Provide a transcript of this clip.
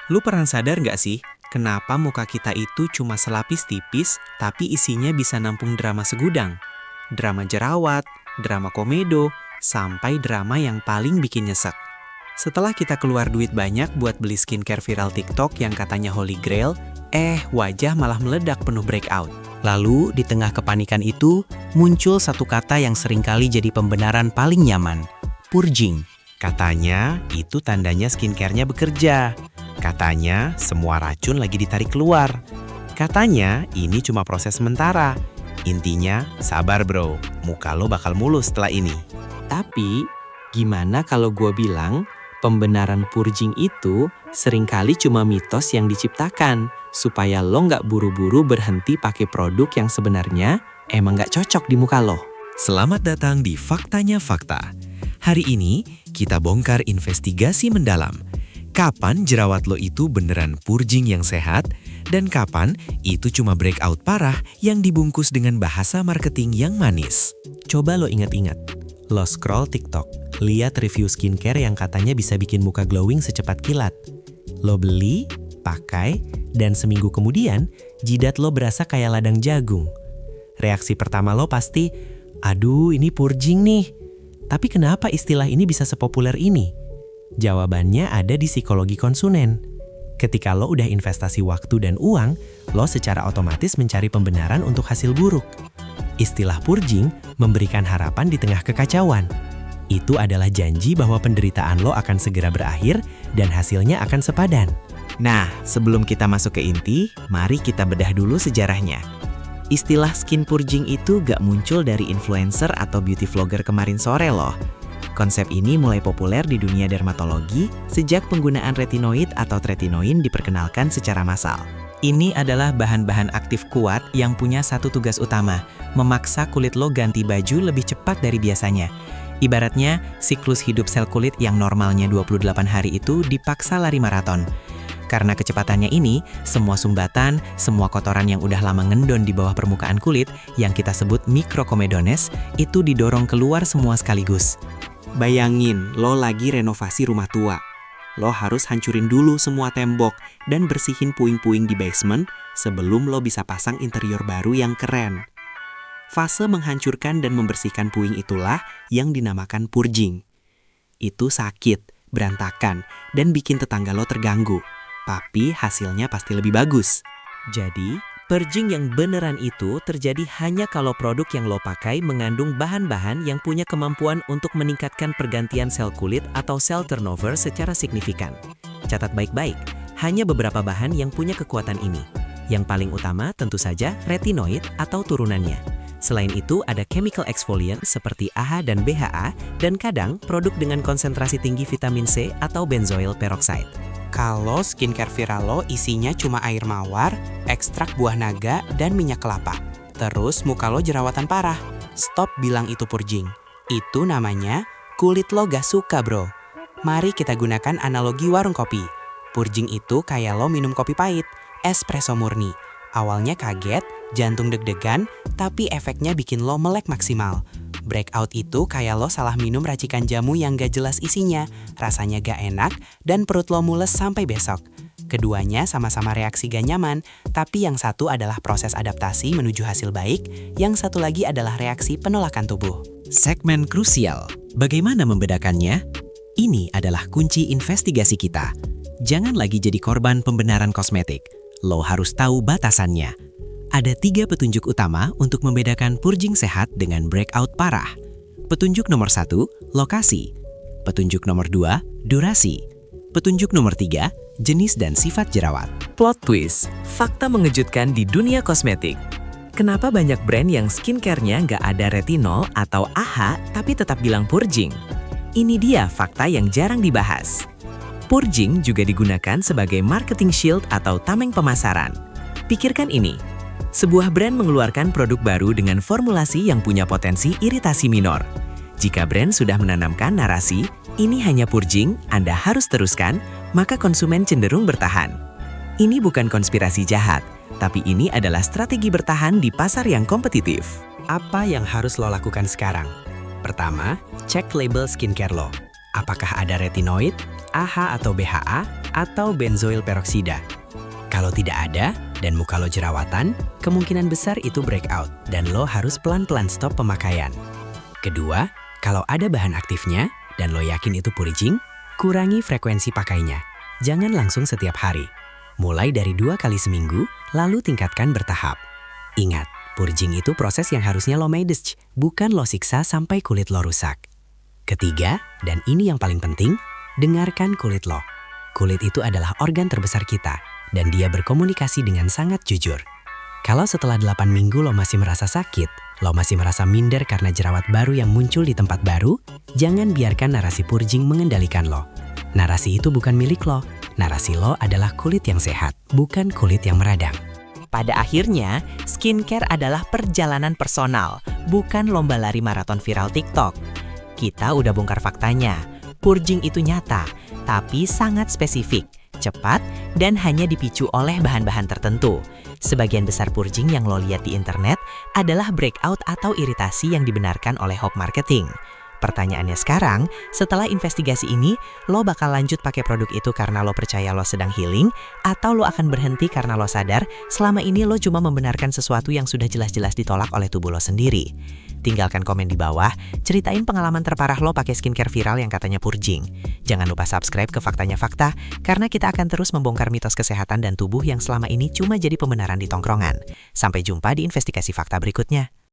Lu pernah sadar nggak sih, kenapa muka kita itu cuma selapis tipis, tapi isinya bisa nampung drama segudang? Drama jerawat, drama komedo, sampai drama yang paling bikin nyesek. Setelah kita keluar duit banyak buat beli skincare viral TikTok yang katanya holy grail, wajah malah meledak penuh breakout. Lalu, di tengah kepanikan itu, muncul satu kata yang seringkali jadi pembenaran paling nyaman, purging. Katanya, itu tandanya skincare-nya bekerja. Katanya, semua racun lagi ditarik keluar. Katanya, ini cuma proses sementara. Intinya, sabar bro, muka lo bakal mulus setelah ini. Tapi, gimana kalau gue bilang, pembenaran purging itu seringkali cuma mitos yang diciptakan, supaya lo nggak buru-buru berhenti pakai produk yang sebenarnya emang nggak cocok di muka lo. Selamat datang di Faktanya Fakta. Hari ini, kita bongkar investigasi mendalam. Kapan jerawat lo itu beneran purging yang sehat, dan kapan itu cuma breakout parah yang dibungkus dengan bahasa marketing yang manis. Coba lo ingat-ingat. Lo scroll TikTok, lihat review skincare yang katanya bisa bikin muka glowing secepat kilat. Lo beli, pakai, dan seminggu kemudian, jidat lo berasa kayak ladang jagung. Reaksi pertama lo pasti, aduh ini purging nih. Tapi kenapa istilah ini bisa sepopuler ini? Jawabannya ada di psikologi konsumen. Ketika lo udah investasi waktu dan uang, lo secara otomatis mencari pembenaran untuk hasil buruk. Istilah purging memberikan harapan di tengah kekacauan. Itu adalah janji bahwa penderitaan lo akan segera berakhir dan hasilnya akan sepadan. Nah, sebelum kita masuk ke inti, mari kita bedah dulu sejarahnya. Istilah skin purging itu gak muncul dari influencer atau beauty vlogger kemarin sore loh. Konsep ini mulai populer di dunia dermatologi sejak penggunaan retinoid atau tretinoin diperkenalkan secara massal. Ini adalah bahan-bahan aktif kuat yang punya satu tugas utama, memaksa kulit lo ganti baju lebih cepat dari biasanya. Ibaratnya, siklus hidup sel kulit yang normalnya 28 hari itu dipaksa lari maraton. Karena kecepatannya ini, semua sumbatan, semua kotoran yang udah lama ngendon di bawah permukaan kulit, yang kita sebut mikrokomedones, itu didorong keluar semua sekaligus. Bayangin, lo lagi renovasi rumah tua. Lo harus hancurin dulu semua tembok dan bersihin puing-puing di basement sebelum lo bisa pasang interior baru yang keren. Fase menghancurkan dan membersihkan puing itulah yang dinamakan purging. Itu sakit, berantakan, dan bikin tetangga lo terganggu. Tapi hasilnya pasti lebih bagus. Jadi, purging yang beneran itu terjadi hanya kalau produk yang lo pakai mengandung bahan-bahan yang punya kemampuan untuk meningkatkan pergantian sel kulit atau sel turnover secara signifikan. Catat baik-baik, hanya beberapa bahan yang punya kekuatan ini. Yang paling utama tentu saja retinoid atau turunannya. Selain itu ada chemical exfoliant seperti AHA dan BHA, dan kadang produk dengan konsentrasi tinggi vitamin C atau benzoyl peroxide. Kalau skincare viral lo isinya cuma air mawar, ekstrak buah naga, dan minyak kelapa. Terus muka lo jerawatan parah. Stop bilang itu purging. Itu namanya kulit lo gak suka bro. Mari kita gunakan analogi warung kopi. Purging itu kayak lo minum kopi pahit, espresso murni. Awalnya kaget, jantung deg-degan, tapi efeknya bikin lo melek maksimal. Breakout itu kayak lo salah minum racikan jamu yang gak jelas isinya, rasanya gak enak, dan perut lo mules sampai besok. Keduanya sama-sama reaksi gak nyaman, tapi yang satu adalah proses adaptasi menuju hasil baik, yang satu lagi adalah reaksi penolakan tubuh. Segmen krusial. Bagaimana membedakannya? Ini adalah kunci investigasi kita. Jangan lagi jadi korban pembenaran kosmetik. Lo harus tahu batasannya. Ada 3 petunjuk utama untuk membedakan purging sehat dengan breakout parah. Petunjuk nomor 1, lokasi. Petunjuk nomor 2, durasi. Petunjuk nomor 3, jenis dan sifat jerawat. Plot twist, fakta mengejutkan di dunia kosmetik. Kenapa banyak brand yang skincare-nya nggak ada retinol atau AHA tapi tetap bilang purging? Ini dia fakta yang jarang dibahas. Purging juga digunakan sebagai marketing shield atau tameng pemasaran. Pikirkan ini. Sebuah brand mengeluarkan produk baru dengan formulasi yang punya potensi iritasi minor. Jika brand sudah menanamkan narasi, ini hanya purging, Anda harus teruskan, maka konsumen cenderung bertahan. Ini bukan konspirasi jahat, tapi ini adalah strategi bertahan di pasar yang kompetitif. Apa yang harus lo lakukan sekarang? Pertama, cek label skincare lo. Apakah ada retinoid, AHA atau BHA, atau benzoil peroksida. Kalau tidak ada dan muka lo jerawatan, kemungkinan besar itu breakout dan lo harus pelan-pelan stop pemakaian. Kedua, kalau ada bahan aktifnya dan lo yakin itu purging, kurangi frekuensi pakainya. Jangan langsung setiap hari. Mulai dari 2 kali seminggu, lalu tingkatkan bertahap. Ingat, purging itu proses yang harusnya lo manage, bukan lo siksa sampai kulit lo rusak. Ketiga, dan ini yang paling penting, dengarkan kulit lo. Kulit itu adalah organ terbesar kita, dan dia berkomunikasi dengan sangat jujur. Kalau setelah 8 minggu lo masih merasa sakit, lo masih merasa minder karena jerawat baru yang muncul di tempat baru, jangan biarkan narasi purging mengendalikan lo. Narasi itu bukan milik lo. Narasi lo adalah kulit yang sehat, bukan kulit yang meradang. Pada akhirnya, skincare adalah perjalanan personal, bukan lomba lari maraton viral TikTok. Kita udah bongkar faktanya. Purging itu nyata, tapi sangat spesifik, cepat, dan hanya dipicu oleh bahan-bahan tertentu. Sebagian besar purging yang lo lihat di internet adalah breakout atau iritasi yang dibenarkan oleh hoax marketing. Pertanyaannya sekarang, setelah investigasi ini, lo bakal lanjut pakai produk itu karena lo percaya lo sedang healing, atau lo akan berhenti karena lo sadar selama ini lo cuma membenarkan sesuatu yang sudah jelas-jelas ditolak oleh tubuh lo sendiri. Tinggalkan komen di bawah, ceritain pengalaman terparah lo pakai skincare viral yang katanya purging. Jangan lupa subscribe ke Faktanya Fakta, karena kita akan terus membongkar mitos kesehatan dan tubuh yang selama ini cuma jadi pembenaran di tongkrongan. Sampai jumpa di investigasi fakta berikutnya.